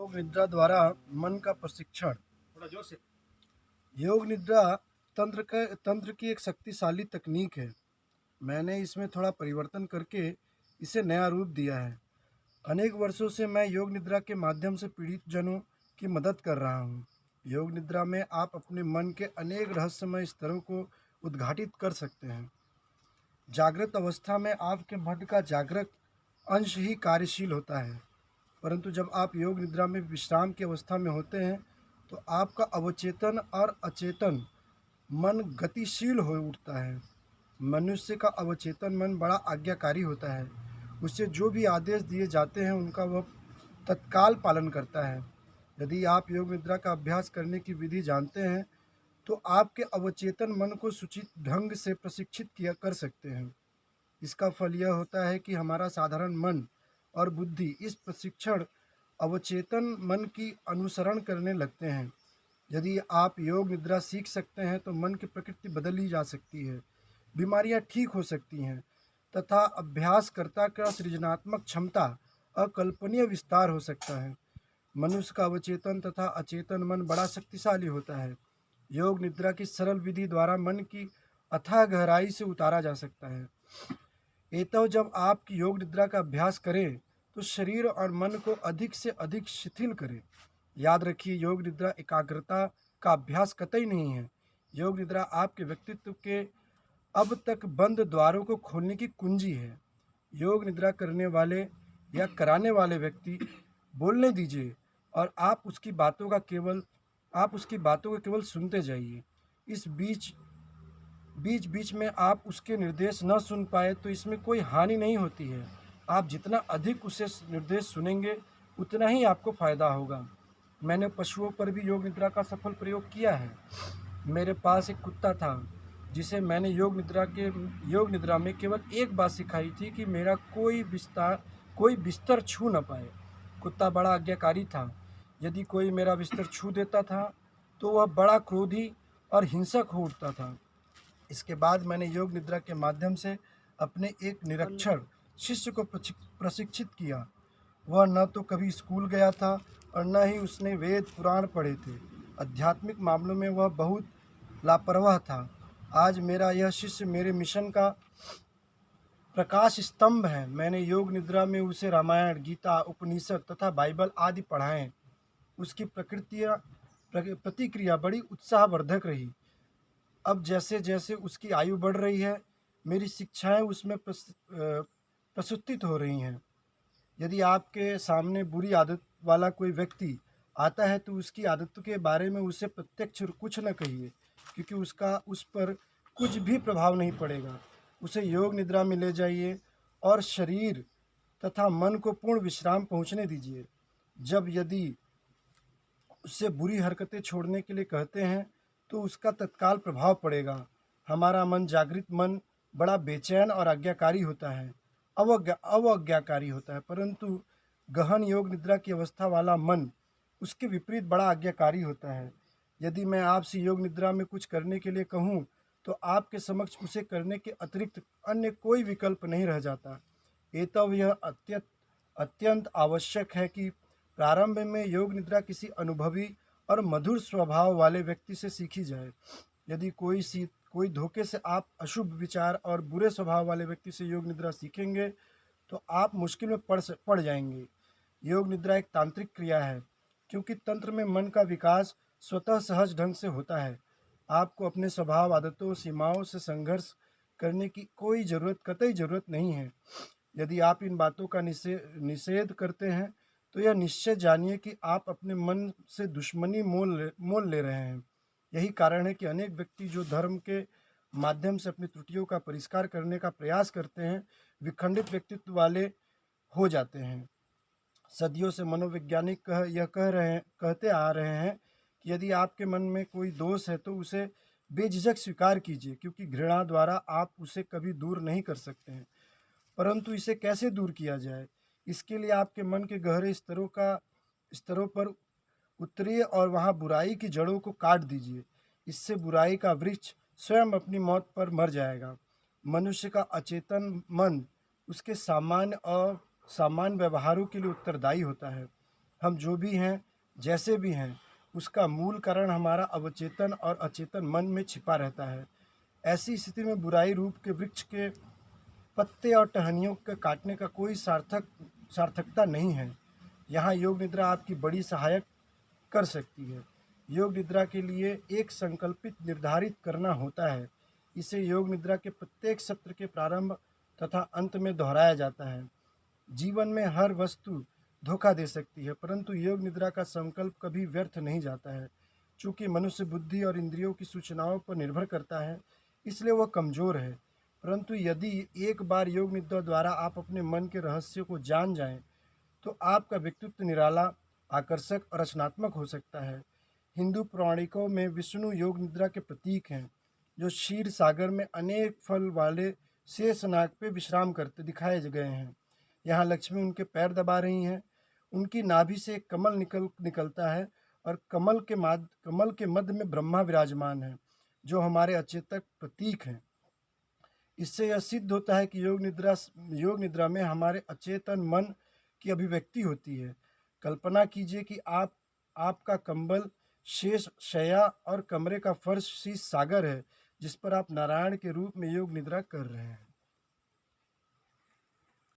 योग निद्रा द्वारा मन का प्रशिक्षण। थोड़ा जोर से। योग निद्रा तंत्र की एक शक्तिशाली तकनीक है। मैंने इसमें थोड़ा परिवर्तन करके इसे नया रूप दिया है। अनेक वर्षों से मैं योग निद्रा के माध्यम से पीड़ित जनों की मदद कर रहा हूँ। योग निद्रा में आप अपने मन के अनेक रहस्यमय स्तरों को उद्घाटित कर सकते हैं। जागृत अवस्था में आपके मन का जागृत अंश ही कार्यशील होता है, परंतु जब आप योग निद्रा में विश्राम की अवस्था में होते हैं तो आपका अवचेतन और अचेतन मन गतिशील हो उठता है। मनुष्य का अवचेतन मन बड़ा आज्ञाकारी होता है। उससे जो भी आदेश दिए जाते हैं उनका वह तत्काल पालन करता है। यदि आप योग निद्रा का अभ्यास करने की विधि जानते हैं तो आपके अवचेतन मन को सूचित ढंग से प्रशिक्षित किया कर सकते हैं। इसका फल यह होता है कि हमारा साधारण मन और बुद्धि इस प्रशिक्षण अवचेतन मन की अनुसरण करने लगते हैं। यदि आप योग निद्रा सीख सकते हैं तो मन की प्रकृति बदली जा सकती है, बीमारियां ठीक हो सकती हैं तथा अभ्यासकर्ता का सृजनात्मक क्षमता अकल्पनीय विस्तार हो सकता है। मनुष्य का अवचेतन तथा अचेतन मन बड़ा शक्तिशाली होता है। योग निद्रा की सरल विधि द्वारा मन की अथाह गहराई से उतारा जा सकता है। एतव जब आप योग निद्रा का अभ्यास करें तो शरीर और मन को अधिक से अधिक शिथिल करें। याद रखिए, योग निद्रा एकाग्रता का अभ्यास कतई नहीं है। योग निद्रा आपके व्यक्तित्व के अब तक बंद द्वारों को खोलने की कुंजी है। योग निद्रा करने वाले या कराने वाले व्यक्ति बोलने दीजिए और आप उसकी बातों को केवल सुनते जाइए। इस बीच में आप उसके निर्देश न सुन पाए तो इसमें कोई हानि नहीं होती है। आप जितना अधिक उसे निर्देश सुनेंगे उतना ही आपको फायदा होगा। मैंने पशुओं पर भी योग निद्रा का सफल प्रयोग किया है। मेरे पास एक कुत्ता था जिसे मैंने योग निद्रा में केवल एक बात सिखाई थी कि मेरा कोई बिस्तर छू न पाए। कुत्ता बड़ा आज्ञाकारी था। यदि कोई मेरा बिस्तर छू देता था तो वह बड़ा क्रोधी और हिंसक हो उठता था। इसके बाद मैंने योग निद्रा के माध्यम से अपने एक निरक्षर शिष्य को प्रशिक्षित किया। वह न तो कभी स्कूल गया था और न ही उसने वेद पुराण पढ़े थे। आध्यात्मिक मामलों में वह बहुत लापरवाह था। आज मेरा यह शिष्य मेरे मिशन का प्रकाश स्तंभ है। मैंने योग निद्रा में उसे रामायण, गीता, उपनिषद तथा बाइबल आदि पढ़ाएं। उसकी प्रतिक्रिया बड़ी उत्साहवर्धक रही। अब जैसे जैसे उसकी आयु बढ़ रही है, मेरी शिक्षाएं उसमें प्रस्तुत हो रही हैं। यदि आपके सामने बुरी आदत वाला कोई व्यक्ति आता है तो उसकी आदतों के बारे में उसे प्रत्यक्ष कुछ न कहिए, क्योंकि उसका उस पर कुछ भी प्रभाव नहीं पड़ेगा। उसे योग निद्रा में ले जाइए और शरीर तथा मन को पूर्ण विश्राम पहुंचने दीजिए। जब यदि उससे बुरी हरकतें छोड़ने के लिए कहते हैं तो उसका तत्काल प्रभाव पड़ेगा। हमारा मन, जागृत मन, बड़ा बेचैन और आज्ञाकारी होता है, अवज्ञाकारी होता है, परंतु गहन योग निद्रा की अवस्था वाला मन उसके विपरीत बड़ा आज्ञाकारी होता है। यदि मैं आपसे योग निद्रा में कुछ करने के लिए कहूँ तो आपके समक्ष उसे करने के अतिरिक्त अन्य कोई विकल्प नहीं रह जाता। एतव यह अत्यंत आवश्यक है कि प्रारंभ में योग निद्रा किसी अनुभवी और मधुर स्वभाव वाले व्यक्ति से सीखी जाए। यदि कोई धोखे से आप अशुभ विचार और बुरे स्वभाव वाले व्यक्ति से योग निद्रा सीखेंगे तो आप मुश्किल में पड़ जाएंगे। योग निद्रा एक तांत्रिक क्रिया है, क्योंकि तंत्र में मन का विकास स्वतः सहज ढंग से होता है। आपको अपने स्वभाव, आदतों, सीमाओं से संघर्ष करने की कतई जरूरत नहीं है। यदि आप इन बातों का निषेध करते हैं तो यह निश्चय जानिए कि आप अपने मन से दुश्मनी मोल ले रहे हैं। यही कारण है कि अनेक व्यक्ति जो धर्म के माध्यम से अपनी त्रुटियों का परिष्कार करने का प्रयास करते हैं, विखंडित व्यक्तित्व वाले हो जाते हैं। सदियों से मनोवैज्ञानिक कहते आ रहे हैं कि यदि आपके मन में कोई दोष है तो उसे बेझिझक स्वीकार कीजिए, क्योंकि घृणा द्वारा आप उसे कभी दूर नहीं कर सकते हैं। परंतु इसे कैसे दूर किया जाए? इसके लिए आपके मन के गहरे स्तरों पर उतरिए और वहाँ बुराई की जड़ों को काट दीजिए। इससे बुराई का वृक्ष स्वयं अपनी मौत पर मर जाएगा। मनुष्य का अचेतन मन उसके सामान्य व्यवहारों के लिए उत्तरदायी होता है। हम जो भी हैं, जैसे भी हैं, उसका मूल कारण हमारा अवचेतन और अचेतन मन में छिपा रहता है। ऐसी स्थिति में बुराई रूप के वृक्ष के पत्ते और टहनियों के काटने का कोई सार्थकता नहीं है। यहाँ योग निद्रा आपकी बड़ी सहायक कर सकती है। योग निद्रा के लिए एक संकल्पित निर्धारित करना होता है। इसे योग निद्रा के प्रत्येक सत्र के प्रारंभ तथा अंत में दोहराया जाता है। जीवन में हर वस्तु धोखा दे सकती है, परंतु योग निद्रा का संकल्प कभी व्यर्थ नहीं जाता है। चूंकि मनुष्य बुद्धि और इंद्रियों की सूचनाओं पर निर्भर करता है, इसलिए वह कमजोर है। परंतु यदि एक बार योग निद्रा द्वारा आप अपने मन के रहस्य को जान जाएं, तो आपका व्यक्तित्व निराला, आकर्षक और रचनात्मक हो सकता है। हिंदू पौराणिकों में विष्णु योग निद्रा के प्रतीक हैं, जो क्षीर सागर में अनेक फल वाले शेषनाग पे विश्राम करते दिखाए गए हैं। यहाँ लक्ष्मी उनके पैर दबा रही हैं। उनकी नाभि से एक कमल निकलता है और कमल के मध्य में ब्रह्मा विराजमान है, जो हमारे अचेतक प्रतीक हैं। इससे यह सिद्ध होता है कि योग निद्रा में हमारे अचेतन मन की अभिव्यक्ति होती है। कल्पना कीजिए कि आपका कंबल शेष शैया और कमरे का फर्श शीश सागर है, जिस पर आप नारायण के रूप में योग निद्रा कर रहे हैं।